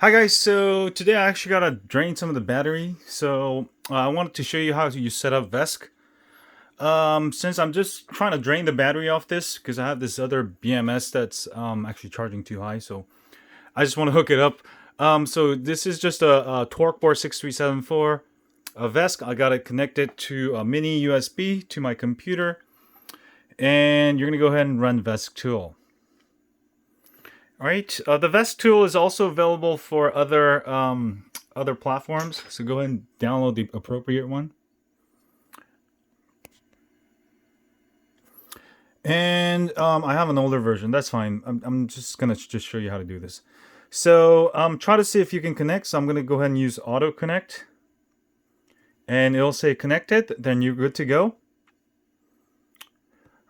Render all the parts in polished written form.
Hi guys, so today I actually gotta drain some of the battery. So I wanted to show you how you set up VESC. Since I'm just trying to drain the battery off this because I have this other BMS that's actually charging too high, so I just want to hook it up. So this is just a torque board 6374, a VESC. I got it connected to a mini USB to my computer, and you're gonna go ahead and run VESC Tool. Alright, the VESC tool is also available for other platforms, so go ahead and download the appropriate one. And I have an older version, that's fine. I'm just gonna show you how to do this. So try to see if you can connect, so I'm gonna go ahead and use auto connect. And it'll say connected, then you're good to go.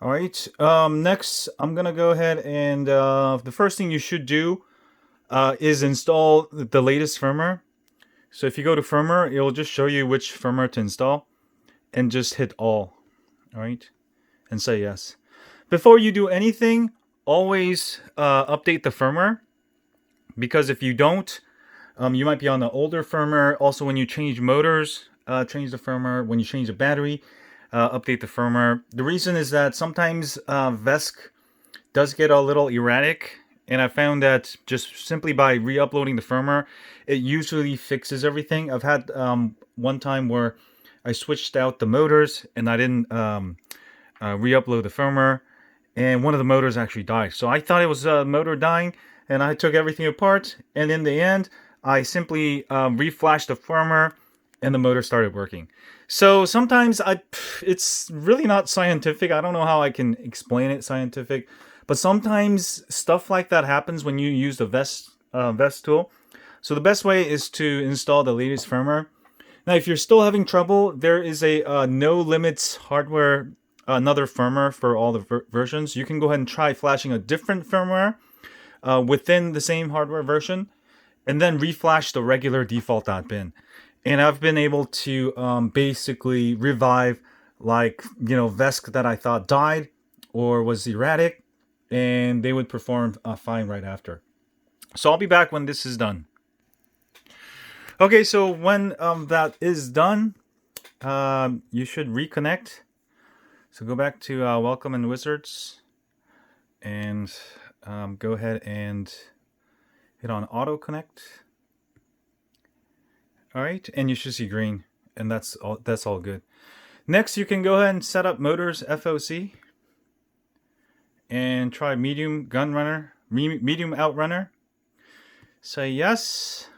All right, next I'm gonna go ahead and the first thing you should do is install the latest firmware. So if you go to firmware, it'll just show you which firmware to install and just hit all right, and say yes. Before you do anything, always update the firmware, because if you don't, you might be on the older firmware. Also, when you change motors, change the firmware. When you change the battery, update the firmware. The reason is that sometimes VESC does get a little erratic, and I found that just simply by re-uploading the firmware, it usually fixes everything. I've had one time where I switched out the motors and I didn't re-upload the firmware, and one of the motors actually died. So I thought it was a motor dying, and I took everything apart, and in the end I simply reflashed the firmware and the motor started working. So sometimes it's really not scientific. I don't know how I can explain it scientific, but sometimes stuff like that happens when you use the VESC tool. So the best way is to install the latest firmware. Now, if you're still having trouble, there is a no limits hardware, another firmware for all the versions. You can go ahead and try flashing a different firmware within the same hardware version, and then reflash the regular default.bin. And I've been able to basically revive, like, VESC that I thought died or was erratic, and they would perform fine right after. So I'll be back when this is done. Okay, so when that is done, you should reconnect. So go back to Welcome and Wizards, and go ahead and hit on Auto Connect. All right, and you should see green, and that's all good. Next, you can go ahead and set up motors FOC and try medium gun runner, medium outrunner. Say yes,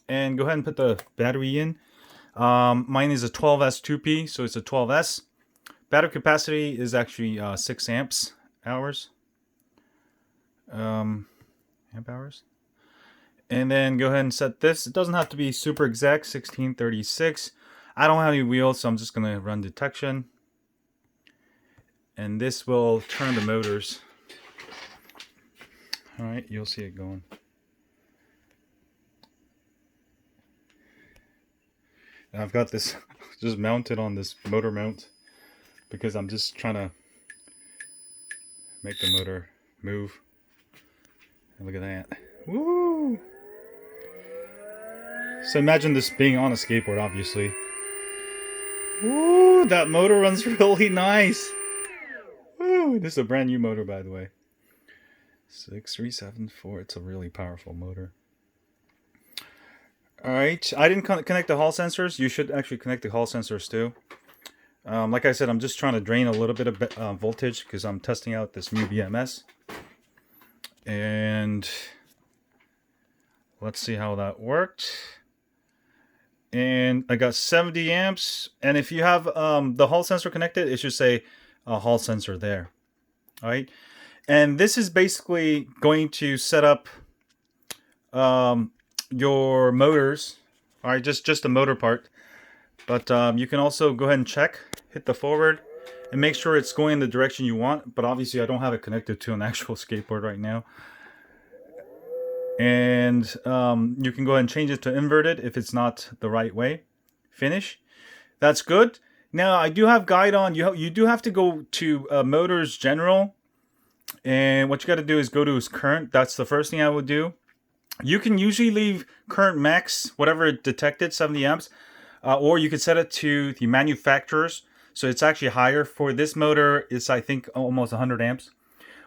and go ahead and put the battery in. Mine is a 12S 2P, so it's a 12S. Battery capacity is actually 6 amp hours. Amp hours. And then go ahead and set this. It doesn't have to be super exact, 1636. I don't have any wheels, so I'm just going to run detection. And this will turn the motors. All right, you'll see it going. And I've got this just mounted on this motor mount because I'm just trying to make the motor move. And look at that. Woo! So imagine this being on a skateboard, obviously. Woo! That motor runs really nice. Woo! This is a brand new motor, by the way. 6374. It's a really powerful motor. Alright, I didn't connect the hall sensors. You should actually connect the hall sensors too. Like I said, I'm just trying to drain a little bit of voltage because I'm testing out this new BMS. And let's see how that worked. And I got 70 amps. And if you have the hall sensor connected, it should say hall sensor there. All right. And this is basically going to set up your motors. All right, just the motor part. But you can also go ahead and check, hit the forward, and make sure it's going in the direction you want. But obviously, I don't have it connected to an actual skateboard right now. And you can go ahead and change it to inverted if it's not the right way. Finish. That's good. Now, I do have guide on. You do have to go to Motors General. And what you got to do is go to current. That's the first thing I would do. You can usually leave current max, whatever it detected, 70 amps, or you could set it to the manufacturer's. So it's actually higher. For this motor, it's I think almost 100 amps.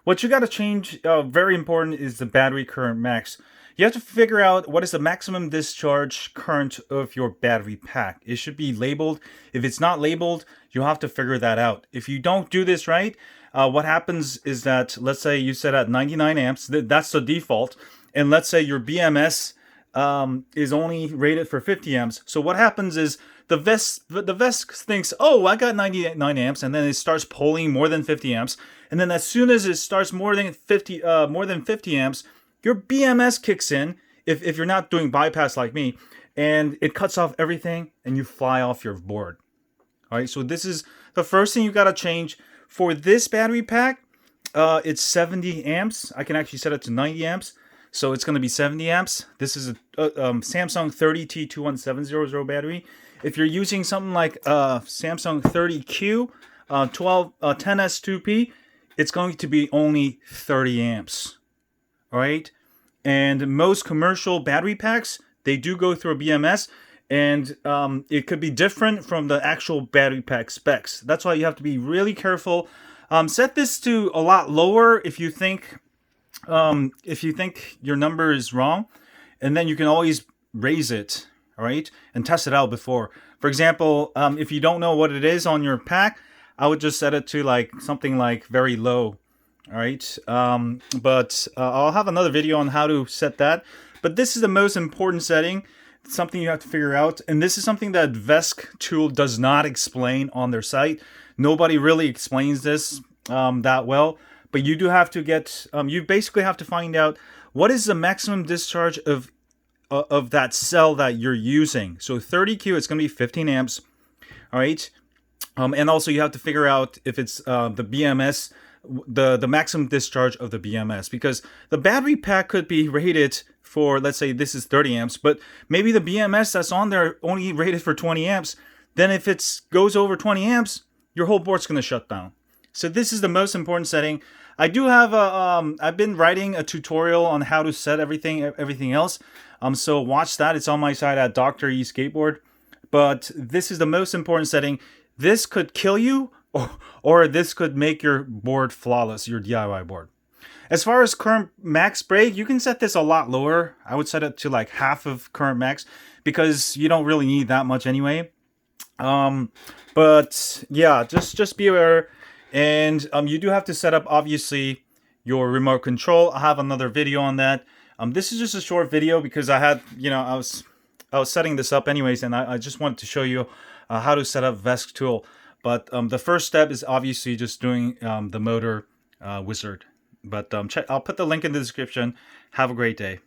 What you got to change, very important, is the battery current max. You have to figure out what is the maximum discharge current of your battery pack. It should be labeled. If it's not labeled, you'll have to figure that out. If you don't do this right, what happens is that, let's say you set at 99 amps, that's the default, and let's say your BMS is only rated for 50 amps. So what happens is the VESC thinks, oh, I got 99 amps, and then it starts pulling more than 50 amps. And then as soon as it starts more than 50 amps, your BMS kicks in, if you're not doing bypass like me, and it cuts off everything and you fly off your board. All right, so this is the first thing you got to change. For this battery pack, it's 70 amps. I can actually set it to 90 amps. So it's going to be 70 amps. This is a Samsung 30T21700 battery. If you're using something like Samsung 30Q 10S2P, it's going to be only 30 amps. All right. And most commercial battery packs, they do go through a BMS, and it could be different from the actual battery pack specs. That's why you have to be really careful. Set this to a lot lower if you think your number is wrong, and then you can always raise it, all right, and test it out before. For example, if you don't know what it is on your pack, I would just set it to like something like very low, all right. But I'll have another video on how to set that. But this is the most important setting. It's something you have to figure out, and this is something that VESC Tool does not explain on their site. Nobody really explains this that well. But you do have to get, you basically have to find out what is the maximum discharge of that cell that you're using. So 30Q, it's going to be 15 amps, all right? And also you have to figure out if it's the BMS, the maximum discharge of the BMS, because the battery pack could be rated for, let's say this is 30 amps, but maybe the BMS that's on there only rated for 20 amps. Then if it goes over 20 amps, your whole board's going to shut down. So this is the most important setting. I do have I've been writing a tutorial on how to set everything else. So watch that. It's on my site at DrESkateboard. But this is the most important setting. This could kill you, or this could make your board flawless, your DIY board. As far as current max break, you can set this a lot lower. I would set it to like half of current max, because you don't really need that much anyway. But yeah, just be aware. And you do have to set up, obviously, your remote control. I have another video on that. This is just a short video because I had, I was setting this up anyways, and I just wanted to show you how to set up VESC Tool. But the first step is obviously just doing the motor wizard. But I'll put the link in the description. Have a great day.